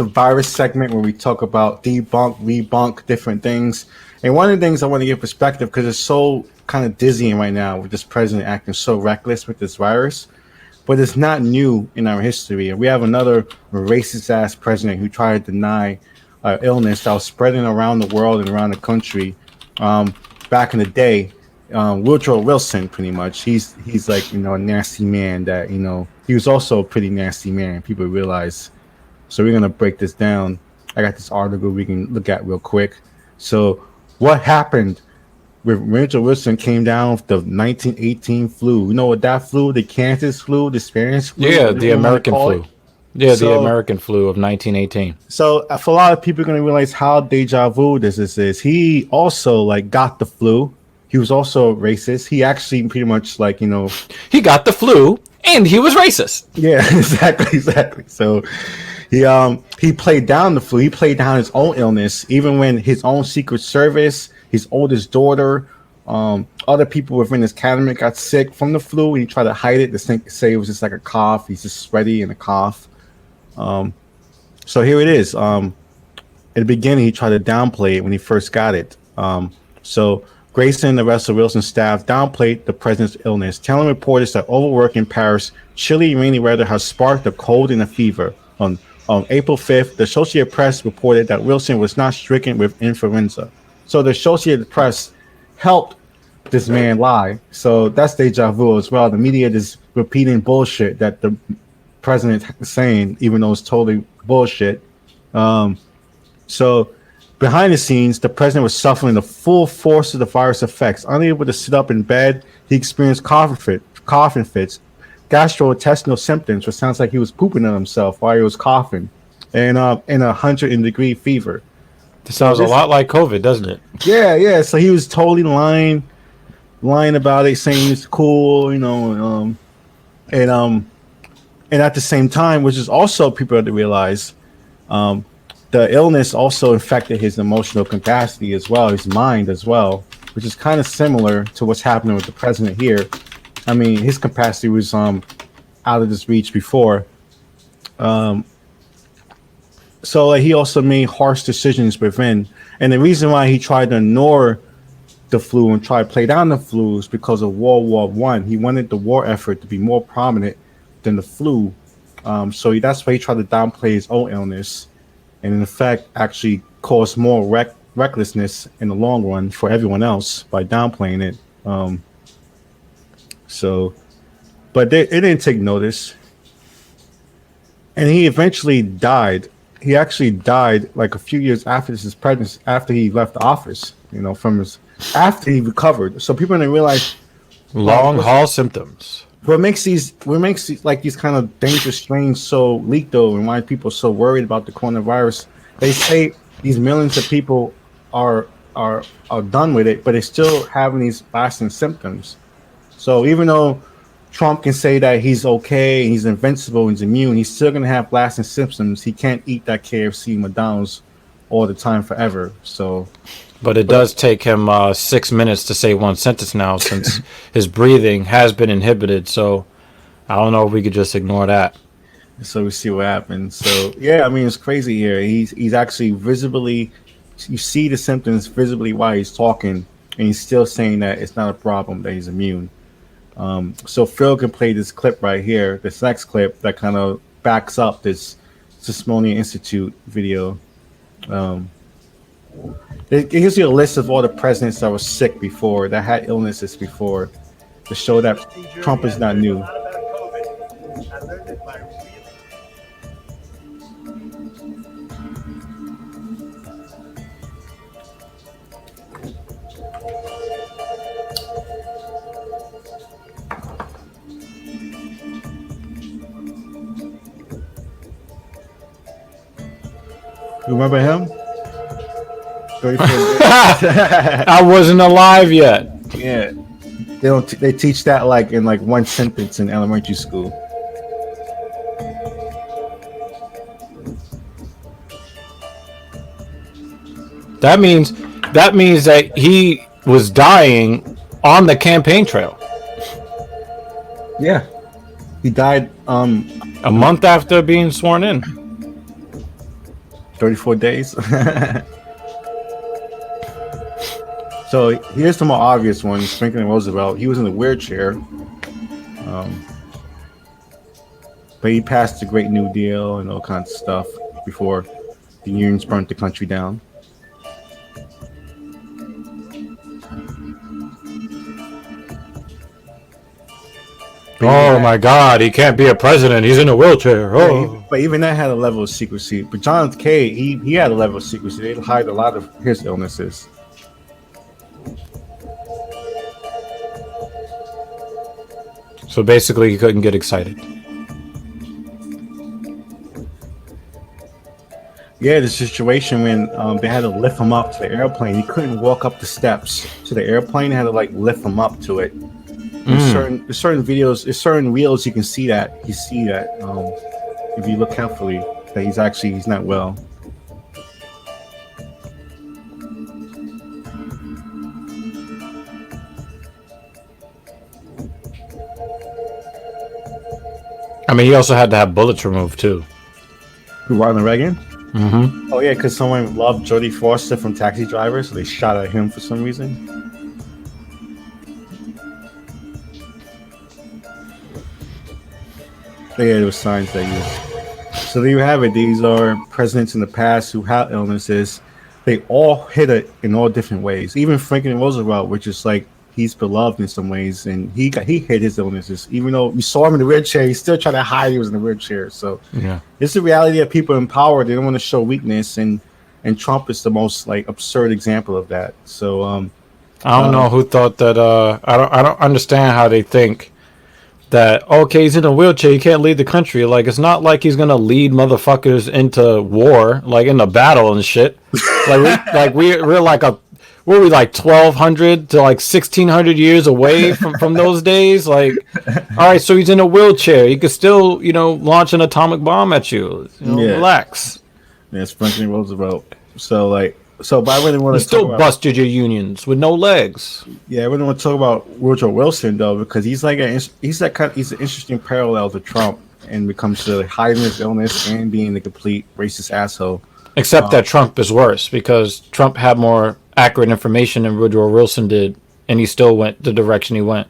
the virus segment where we talk about debunk different things. And one of the things I want to give perspective, because it's so kind of dizzying right now with this president acting so reckless with this virus, but it's not new in our history. And we have another racist ass president who tried to deny illness that was spreading around the world and around the country back in the day. Woodrow Wilson, pretty much. He's like, a nasty man that, he was also a pretty nasty man. People realize. So we're going to break this down. I got this article we can look at real quick. So what happened with Woodrow Wilson came down with the 1918 flu. You know what that flu? The Kansas flu, the Spanish flu? Yeah, the American flu. Yeah, the American flu of 1918. So for a lot of people are going to realize how deja vu this is. He also got the flu. He was also racist. He actually pretty much he got the flu and he was racist. Yeah, exactly. So he played down the flu. He played down his own illness, even when his own Secret Service, his oldest daughter, other people within his cabinet got sick from the flu. He tried to hide it. Say it was just like a cough. He's just sweaty and a cough. So here it is. At the beginning, he tried to downplay it when he first got it. So Grayson and the rest of Wilson's staff downplayed the president's illness, telling reporters that overwork in Paris, chilly, rainy weather has sparked a cold and a fever. On April 5th, the Associated Press reported that Wilson was not stricken with influenza. So the Associated Press helped this man lie. So that's deja vu as well. The media is repeating bullshit that the president is saying, even though it's totally bullshit. So behind the scenes, the president was suffering the full force of the virus effects. Unable to sit up in bed, he experienced coughing fits, gastrointestinal symptoms, which sounds like he was pooping on himself while he was coughing, and in 100-degree fever. This sounds a lot like COVID, doesn't it? Yeah. So he was totally lying about it, saying it's cool, and at the same time, which is also people have to realize, the illness also affected his emotional capacity as well, his mind as well, which is kind of similar to what's happening with the president here. I mean, his capacity was out of this reach before. So he also made harsh decisions within. And the reason why he tried to ignore the flu and try to play down the flu is because of World War I. He wanted the war effort to be more prominent than the flu. So that's why he tried to downplay his own illness, and in effect actually caused more recklessness in the long run for everyone else by downplaying it. But it didn't take notice. And he eventually died. He actually died like a few years after his presidency, after he left office, after he recovered. So people didn't realize long haul symptoms. What makes these kind of dangerous strains so lethal and why people are so worried about the coronavirus? They say these millions of people are done with it, but they're still having these lasting symptoms. So even though Trump can say that he's okay, he's invincible, he's immune, he's still gonna have lasting symptoms. He can't eat that KFC, McDonald's all the time forever. But it does take him 6 minutes to say one sentence now, since his breathing has been inhibited. So I don't know if we could just ignore that. So we see what happens. So yeah, I mean, it's crazy here. He's actually visibly, you see the symptoms visibly while he's talking, and he's still saying that it's not a problem, that he's immune. So Phil can play this clip right here, this next clip that kind of backs up this Smithsonian Institute video. It gives you a list of all the presidents that were sick before, that had illnesses before, to show that Trump is not new. You remember him? I wasn't alive yet. Yeah, they teach that in one sentence in elementary school. That means that he was dying on the campaign trail. Yeah, he died a month after being sworn in. 34 days. So here's the more obvious ones. Franklin Roosevelt, he was in a wheelchair, but he passed the Great New Deal and all kinds of stuff before the unions burnt the country down. Oh my God, he can't be a president. He's in a wheelchair. Oh. But even that had a level of secrecy. But John K, he had a level of secrecy. They hide a lot of his illnesses. So basically, he couldn't get excited. Yeah, the situation when they had to lift him up to the airplane. He couldn't walk up the steps to the airplane. They had to like lift him up to it. There's certain videos, there's certain reels you can see that. You see that if you look carefully that he's not well. I mean, he also had to have bullets removed too. Who, Ronald Reagan? Mm-hmm. Oh yeah, because someone loved Jodie Foster from Taxi Driver, so they shot at him for some reason. Yeah, there were signs that you. So there you have it. These are presidents in the past who had illnesses. They all hit it in all different ways. Even Franklin Roosevelt, which is like he's beloved in some ways, and he hid his illnesses. Even though you saw him in the wheelchair, he still tried to hide he was in the wheelchair. So yeah, it's the reality of people in power. They don't want to show weakness, and Trump is the most like absurd example of that. So I don't know who thought that. I don't understand how they think that. Okay, he's in a wheelchair. He can't lead the country. Like, it's not like he's gonna lead motherfuckers into war, like in a battle and shit. We're like 1,200 to like 1,600 years away from those days. Like, all right, so he's in a wheelchair. He could still, launch an atomic bomb at you. Relax. Yeah, it's Franklin Roosevelt. So but I really want to still busted your unions with no legs. Yeah, I really want to talk about Woodrow Wilson though, because he's an interesting parallel to Trump, and when it comes to hiding his illness and being a complete racist asshole. Except that Trump is worse, because Trump had more accurate information than Woodrow Wilson did, and he still went the direction he went.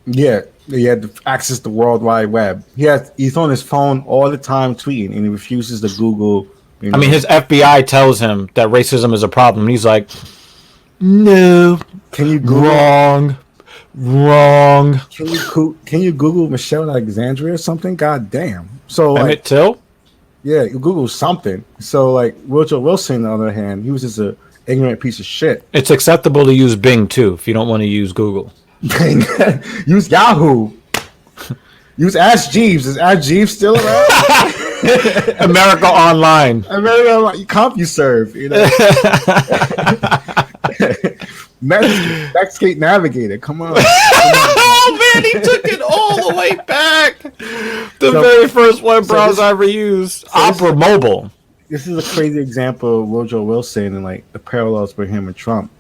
Yeah, he had access to the World Wide Web. He's on his phone all the time tweeting, and he refuses to Google. I mean, his FBI tells him that racism is a problem, and he's like, "No, can you Google? Wrong. Can you Google Michelle Alexandria or something? God damn." So Emmett Till? Yeah, you Google something. So like Woodrow Wilson, on the other hand, he was just an ignorant piece of shit. It's acceptable to use Bing too if you don't want to use Google. Bing. Use Yahoo. Use Ask Jeeves. Is Ask Jeeves still around? America Online. CompuServe. Netscape Navigator. Come on. Oh man, he took it all the way back. The very first web browser I ever used. Opera Mobile. This is a crazy example of Woodrow Wilson and like the parallels with him and Trump.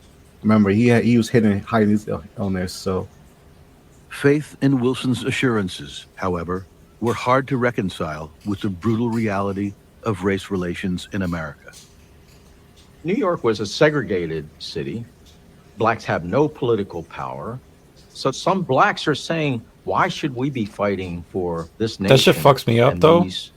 Remember, he was hiding his illness. So faith in Wilson's assurances, however, were hard to reconcile with the brutal reality of race relations in America. New York was a segregated city. Blacks have no political power. So some blacks are saying, why should we be fighting for this nation? That shit fucks me up, though. These,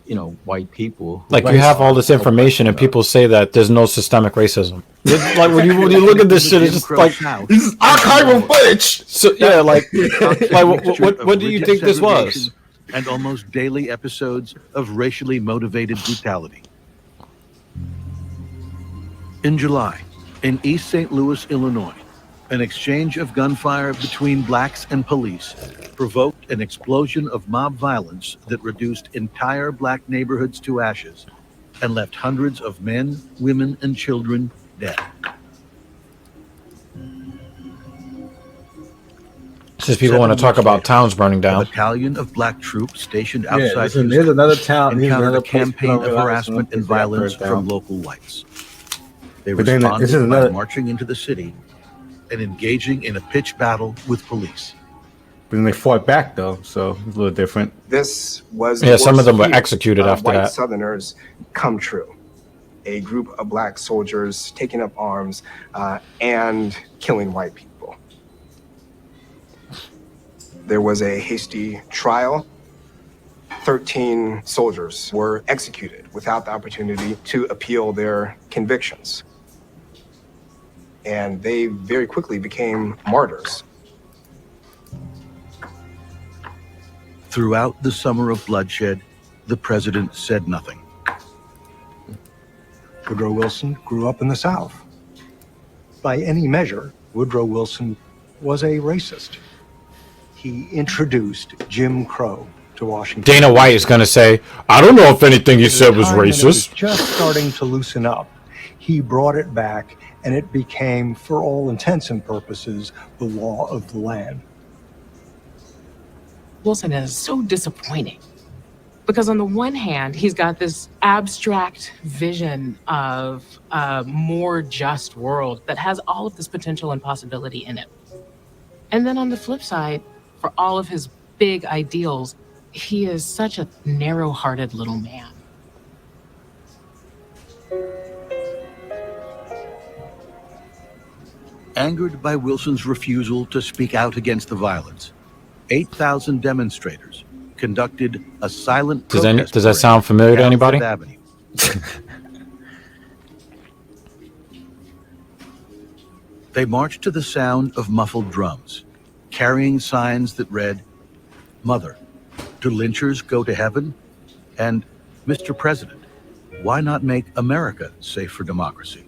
white people. Like, you have all this information and people say that there's no systemic racism. Like, when you look at this shit, it's just like, this is archival footage. So, yeah, what do you think this was? And almost daily episodes of racially motivated brutality. In July, in East St. Louis, Illinois, an exchange of gunfire between blacks and police provoked an explosion of mob violence that reduced entire black neighborhoods to ashes and left hundreds of men, women, and children dead. Since people want to talk about towns burning down. A battalion of black troops stationed outside there's another town. encountered a campaign of harassment and violence from local whites. They But then responded this is by another- marching into the city and engaging in a pitched battle with police. But then they fought back though, so it's a little different. This was Yeah, some of them were fear executed after white that. Southerners come true. a group of black soldiers taking up arms and killing white people. There was a hasty trial. 13 soldiers were executed without the opportunity to appeal their convictions. And they very quickly became martyrs. Throughout the summer of bloodshed, the president said nothing. Woodrow Wilson grew up in the South. By any measure, Woodrow Wilson was a racist. He introduced Jim Crow to Washington. Dana White is going to say, I don't know if anything he said was racist. It was just starting to loosen up. He brought it back, and it became, for all intents and purposes, the law of the land. Wilson is so disappointing because on the one hand, he's got this abstract vision of a more just world that has all of this potential and possibility in it. And then on the flip side, for all of his big ideals, he is such a narrow-hearted little man. Angered by Wilson's refusal to speak out against the violence, 8,000 demonstrators conducted a silent protest does that sound familiar to anybody? They marched to the sound of muffled drums, carrying signs that read, "Mother, do lynchers go to heaven?" And "Mr. President, why not make America safe for democracy?"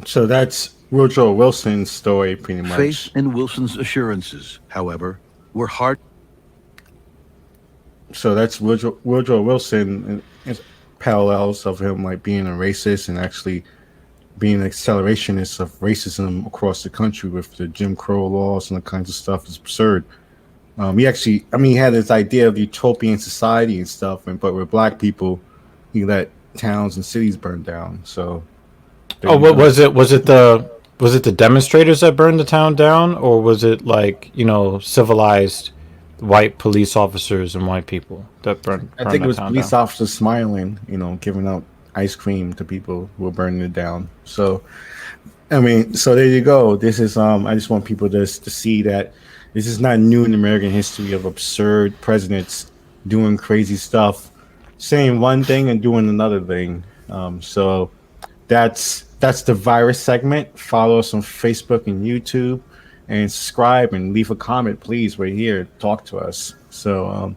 So that's Woodrow Wilson's story, pretty much. Faith in Wilson's assurances, however, were hard. So that's Woodrow Wilson, and parallels of him like being a racist and actually being an accelerationist of racism across the country with the Jim Crow laws and the kinds of stuff is absurd. He actually, he had this idea of utopian society and stuff, but with black people, he let towns and cities burn down. So, what was it? Was it the demonstrators that burned the town down, or was it like civilized white police officers and white people that burned? I think it was police officers smiling, giving out ice cream to people who were burning it down. So, so there you go. This is I just want people to see that this is not new in American history of absurd presidents doing crazy stuff, saying one thing and doing another thing. So that's the virus segment. Follow us on Facebook and YouTube, and subscribe and leave a comment, please. We're here. Talk to us. So.